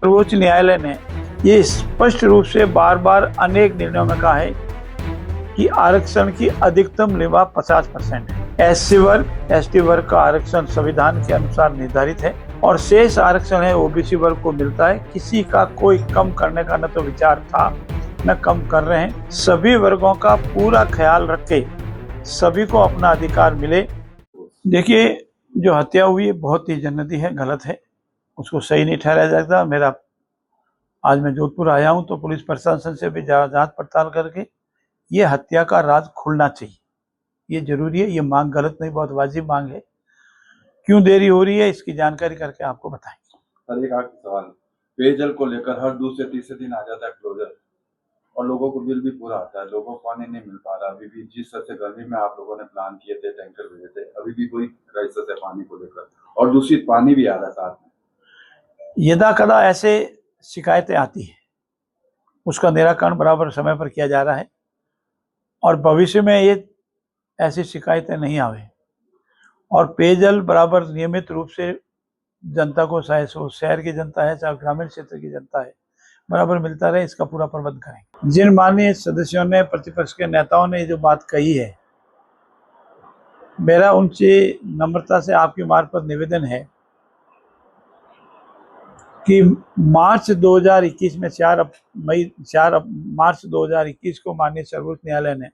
सर्वोच्च न्यायालय ने ये स्पष्ट रूप से बार बार अनेक निर्णयों में कहा है कि आरक्षण की अधिकतम सीमा 50% है। एससी वर्ग, एसटी वर्ग का आरक्षण संविधान के अनुसार निर्धारित है और शेष आरक्षण है ओबीसी वर्ग को मिलता है। किसी का कोई कम करने का न तो विचार था न कम कर रहे हैं। सभी वर्गों का पूरा ख्याल रख के सभी को अपना अधिकार मिले। देखिए, जो हत्या हुई है बहुत ही जन्नती है, गलत है, उसको सही नहीं ठहराया जाता। आज मैं जोधपुर आया हूं तो पुलिस प्रशासन से भी जांच पड़ताल करके ये हत्या का राज खुलना चाहिए, ये जरूरी है। ये मांग गलत नहीं, बहुत वाजिब मांग है। क्यों देरी हो रही है इसकी जानकारी करके आपको बताएंगे। सर, एक आखिरी सवाल, पेयजल को लेकर हर दूसरे तीसरे दिन आ जाता है क्लोजर और लोगों को बिल भी पूरा आता है, लोगों को पानी नहीं मिल पा रहा। अभी भी जिस तरह से गर्मी में आप लोगों ने प्लान किए थे, टैंकर भेजे थे, अभी भी कोई क्राइसिस है पानी को लेकर और दूषित पानी भी आ रहा है साथ में। यदा कदा ऐसे शिकायतें आती है, उसका निराकरण बराबर समय पर किया जा रहा है और भविष्य में ये ऐसी शिकायतें नहीं आवे और पेयजल बराबर नियमित रूप से जनता को, चाहे शहर की जनता है चाहे ग्रामीण क्षेत्र की जनता है, बराबर मिलता रहे, इसका पूरा प्रबंध करें। जिन माननीय सदस्यों ने, प्रतिपक्ष के नेताओं ने जो बात कही है, मेरा उनसे नम्रता से आपकी मार्फत निवेदन है कि मार्च 2021 में 4 मार्च 2021 को माननीय सर्वोच्च न्यायालय ने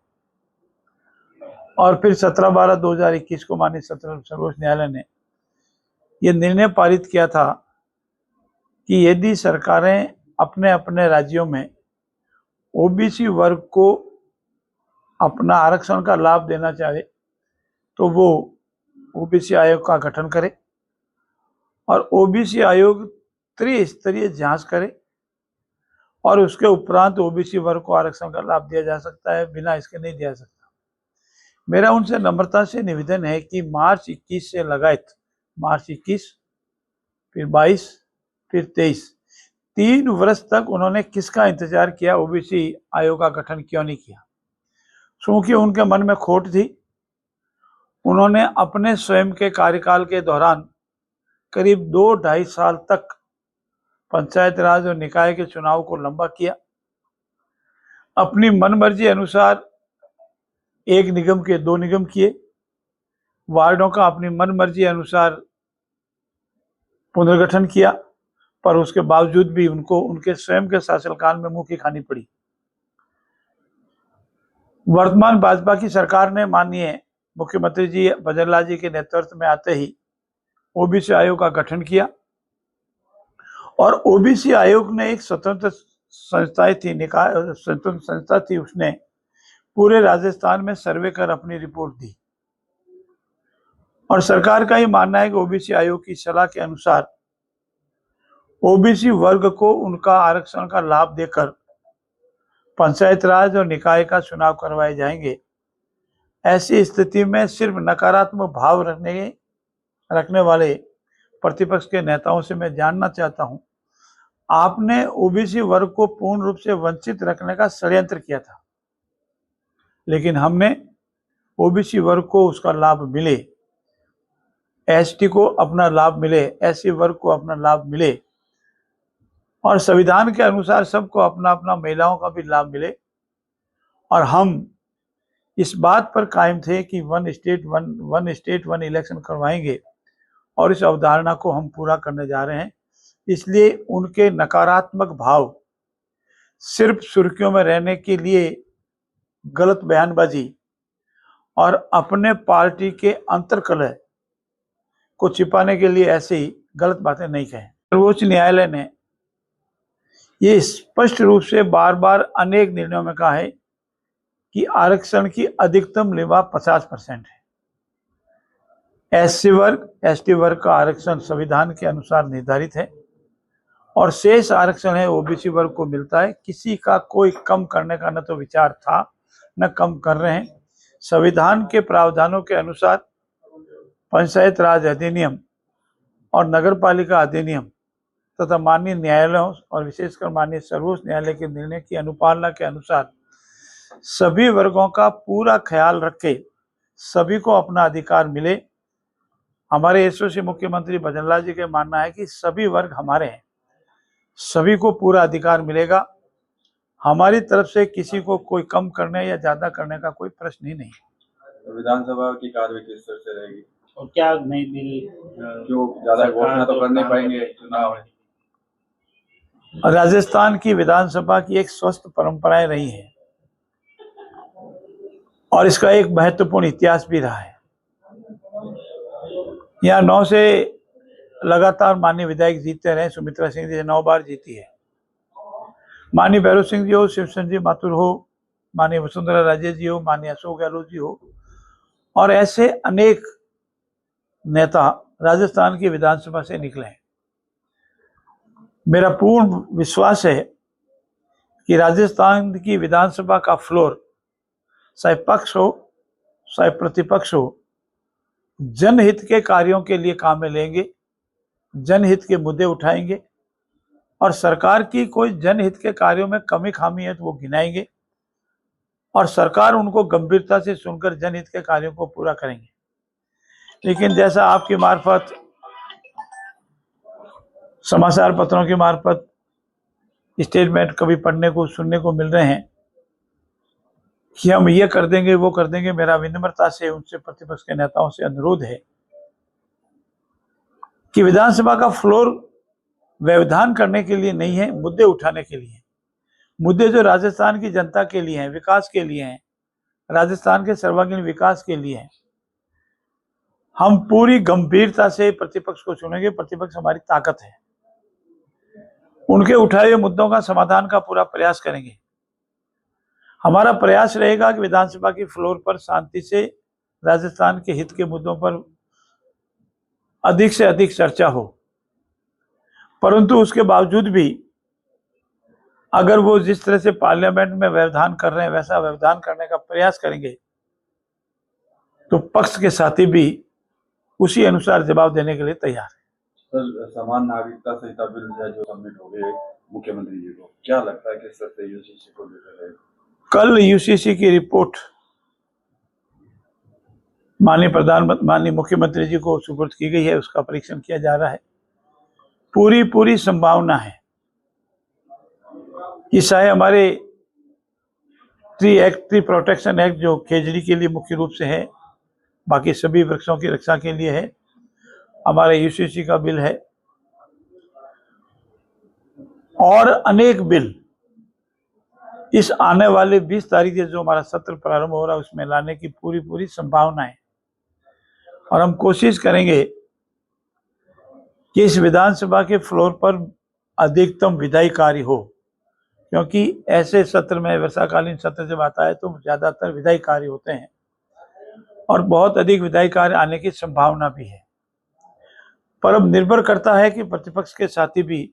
और फिर 17/12/2021 को माननीय सर्वोच्च न्यायालय ने यह निर्णय पारित किया था कि यदि सरकारें अपने अपने राज्यों में ओबीसी वर्ग को अपना आरक्षण का लाभ देना चाहे तो वो ओबीसी आयोग का गठन करे और ओबीसी आयोग त्रिस्तरीय जांच करे और उसके उपरांत ओबीसी वर्ग को आरक्षण का लाभ दिया जा सकता है, बिना इसके नहीं दिया सकता। मेरा उनसे नम्रता से निवेदन है कि मार्च 21 से लगायत मार्च 21, फिर 22, फिर 23, 3 वर्ष तक उन्होंने किसका इंतजार किया, ओबीसी आयोग का गठन क्यों नहीं किया? क्योंकि उनके मन में खोट थी। उन्होंने अपने स्वयं के कार्यकाल के दौरान करीब 2-2.5 साल तक पंचायत राज और निकाय के चुनाव को लंबा किया। अपनी मनमर्जी अनुसार एक निगम के 2 निगम किए, वार्डों का अपनी मनमर्जी अनुसार पुनर्गठन किया, पर उसके बावजूद भी उनको उनके स्वयं के शासनकाल में मुंह की खानी पड़ी। वर्तमान भाजपा की सरकार ने माननीय मुख्यमंत्री जी भजनलाल जी के नेतृत्व में आते ही ओबीसी आयोग का गठन किया और ओबीसी आयोग ने एक स्वतंत्र संस्था थी, उसने पूरे राजस्थान में सर्वे कर अपनी रिपोर्ट दी और सरकार का ये मानना है कि ओबीसी आयोग की सलाह के अनुसार ओबीसी वर्ग को उनका आरक्षण का लाभ देकर पंचायत राज और निकाय का चुनाव करवाए जाएंगे। ऐसी स्थिति में सिर्फ नकारात्मक भाव रखने वाले प्रतिपक्ष के नेताओं से मैं जानना चाहता हूं, आपने ओबीसी वर्ग को पूर्ण रूप से वंचित रखने का षड्यंत्र किया था, लेकिन हमने ओबीसी वर्ग को उसका लाभ मिले, एसटी को अपना लाभ मिले, एससी वर्ग को अपना लाभ मिले और संविधान के अनुसार सबको अपना अपना महिलाओं का भी लाभ मिले। और हम इस बात पर कायम थे कि वन स्टेट वन इलेक्शन करवाएंगे और इस अवधारणा को हम पूरा करने जा रहे हैं। इसलिए उनके नकारात्मक भाव, सिर्फ सुर्खियों में रहने के लिए गलत बयानबाजी और अपने पार्टी के अंतर्कलह को छिपाने के लिए ऐसी गलत बातें नहीं कहें। सर्वोच्च न्यायालय ने ये स्पष्ट रूप से बार बार अनेक निर्णयों में कहा है कि आरक्षण की अधिकतम सीमा 50% है। एससी वर्ग, एसटी वर्ग का आरक्षण संविधान के अनुसार निर्धारित है और शेष आरक्षण है ओबीसी वर्ग को मिलता है। किसी का कोई कम करने का न तो विचार था न कम कर रहे हैं। संविधान के प्रावधानों के अनुसार पंचायत राज अधिनियम और नगरपालिका अधिनियम तथा माननीय न्यायालयों और विशेषकर माननीय सर्वोच्च न्यायालय के निर्णय की अनुपालना के अनुसार सभी वर्गों का पूरा ख्याल रखे सभी को अपना अधिकार मिले। हमारे यशस्वी मुख्यमंत्री भजनलाल जी का मानना है कि सभी वर्ग हमारे हैं, सभी को पूरा अधिकार मिलेगा। हमारी तरफ से किसी को कोई कम करने या ज्यादा करने का कोई प्रश्न ही नहीं। तो विधानसभा की कार्यवाही किस तरह से रहेगी? और क्या नई बिल क्यों ज्यादा घोषणा तो कर नहीं पाएंगे, चुनाव है। राजस्थान की विधानसभा की एक स्वस्थ परंपराएं रही है और इसका एक महत्वपूर्ण इतिहास भी रहा है। यहाँ 9 से लगातार माननीय विधायक जीतते रहे। सुमित्रा सिंह जी 9 बार जीती है। माननीय भैरव सिंह जी हो, शिव संजीव माथुर हो, माननीय वसुंधरा राजे जी हो, माननीय अशोक गहलोत जी हो, और ऐसे अनेक नेता राजस्थान की विधानसभा से निकले हैं। मेरा पूर्ण विश्वास है कि राजस्थान की विधानसभा का फ्लोर, चाहे पक्ष हो चाहे प्रतिपक्ष हो, जनहित के कार्यों के लिए काम में लेंगे, जनहित के मुद्दे उठाएंगे और सरकार की कोई जनहित के कार्यों में कमी खामी है तो वो गिनाएंगे और सरकार उनको गंभीरता से सुनकर जनहित के कार्यों को पूरा करेंगे। लेकिन जैसा आपकी मार्फत, समाचार पत्रों की मार्फत स्टेटमेंट कभी पढ़ने को सुनने को मिल रहे हैं कि हम ये कर देंगे वो कर देंगे, मेरा विनम्रता से उनसे, प्रतिपक्ष के नेताओं से अनुरोध है कि विधानसभा का फ्लोर व्यवधान करने के लिए नहीं है, मुद्दे उठाने के लिए। मुद्दे जो राजस्थान की जनता के लिए हैं, विकास के लिए हैं, राजस्थान के सर्वांगीण विकास के लिए हैं, हम पूरी गंभीरता से प्रतिपक्ष को सुनेंगे। प्रतिपक्ष हमारी ताकत है। उनके उठाए हुए मुद्दों का समाधान का पूरा प्रयास करेंगे। हमारा प्रयास रहेगा कि विधानसभा की फ्लोर पर शांति से राजस्थान के हित के मुद्दों पर अधिक से अधिक चर्चा हो, परंतु उसके बावजूद भी अगर वो जिस तरह से पार्लियामेंट में व्यवधान कर रहे हैं वैसा व्यवधान करने का प्रयास करेंगे तो पक्ष के साथी भी उसी अनुसार जवाब देने के लिए तैयार है। सर, समान नागरिकता संहिता बिल जो सबमिट हो गए मुख्यमंत्री जी को, क्या लगता है किस तरह से यूसीसी को लेकर है? कल यूसीसी की रिपोर्ट माननीय मुख्यमंत्री जी को सुपुर्द की गई है, उसका परीक्षण किया जा रहा है। पूरी संभावना है कि चाहे हमारे ट्री प्रोटेक्शन एक्ट जो खेजड़ी के लिए मुख्य रूप से है, बाकी सभी वृक्षों की रक्षा के लिए है, हमारे यूसीसी का बिल है और अनेक बिल इस आने वाले 20 तारीख से जो हमारा सत्र प्रारंभ हो रहा है उसमें लाने की पूरी संभावना है। और हम कोशिश करेंगे कि इस विधानसभा के फ्लोर पर अधिकतम विधायी कार्य हो, क्योंकि ऐसे सत्र में, वर्षाकालीन सत्र जब आता है तो ज्यादातर विधायी कार्य होते हैं और बहुत अधिक विधायी कार्य आने की संभावना भी है। पर अब निर्भर करता है कि प्रतिपक्ष के साथी भी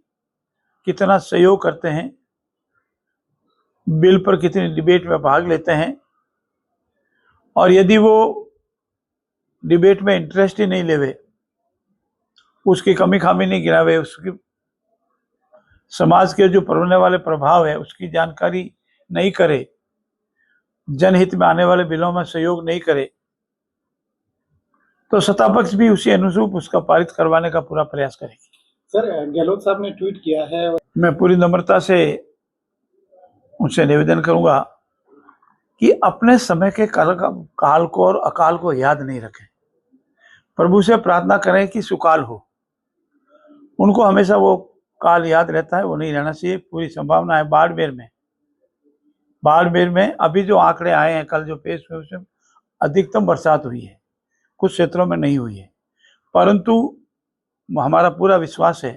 कितना सहयोग करते हैं, बिल पर कितनी डिबेट में भाग लेते हैं, और यदि वो डिबेट में इंटरेस्ट ही नहीं लेवे, उसकी कमी खामी नहीं गिरावे, उसकी समाज के जो पड़ने वाले प्रभाव है उसकी जानकारी नहीं करे, जनहित में आने वाले बिलों में सहयोग नहीं करे, तो सत्ता पक्ष भी उसी अनुरूप उसका पारित करवाने का पूरा प्रयास करेगी। सर, गहलोत साहब ने ट्वीट किया है। मैं पूरी नम्रता से उनसे निवेदन करूंगा कि अपने समय के काल को और अकाल को याद नहीं रखें। प्रभु से प्रार्थना करें कि सुकाल हो। उनको हमेशा वो काल याद रहता है, वो नहीं रहना चाहिए। पूरी संभावना है बाड़मेर में अभी जो आंकड़े आए हैं, कल जो पेश हुए, उसमें अधिकतम बरसात हुई है, कुछ क्षेत्रों में नहीं हुई है, परंतु हमारा पूरा विश्वास है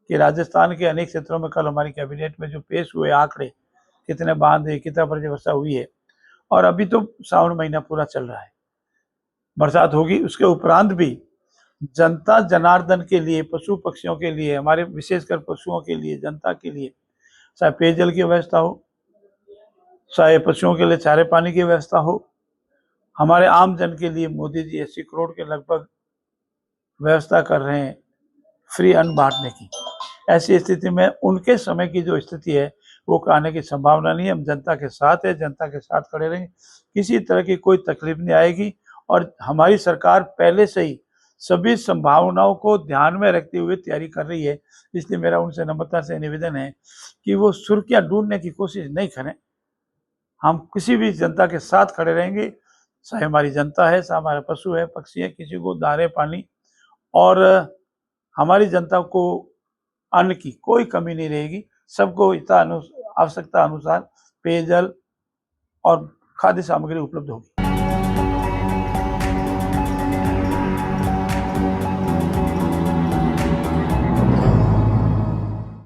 कि राजस्थान के अनेक क्षेत्रों में कल हमारी कैबिनेट में जो पेश हुए आंकड़े, कितने बांध है, कितना प्रतिशत वर्षा हुई है, और अभी तो सावन महीना पूरा चल रहा है, बरसात होगी। उसके उपरांत भी जनता जनार्दन के लिए, पशु पक्षियों के लिए, हमारे विशेषकर पशुओं के लिए, जनता के लिए, चाहे पेयजल की व्यवस्था हो, चाहे पशुओं के लिए चारे पानी की व्यवस्था हो, हमारे आम जन के लिए मोदी जी 80 करोड़ के लगभग व्यवस्था कर रहे हैं फ्री अन्न बांटने की। ऐसी स्थिति में उनके समय की जो स्थिति है वो आने की संभावना नहीं है। हम जनता के साथ है, जनता के साथ खड़े रहेंगे, किसी तरह की कोई तकलीफ नहीं आएगी। और हमारी सरकार पहले से ही सभी संभावनाओं को ध्यान में रखते हुए तैयारी कर रही है। इसलिए मेरा उनसे नम्रता से निवेदन है कि वो सुर्खियां ढूंढने की कोशिश नहीं करें। हम किसी भी जनता के साथ खड़े रहेंगे, चाहे हमारी जनता है, चाहे हमारे पशु है, पक्षी है, किसी को दाने पानी और हमारी जनता को अन्न की कोई कमी नहीं रहेगी। सबको आवश्यकता अनुसार पेयजल और खाद्य सामग्री उपलब्ध होगी।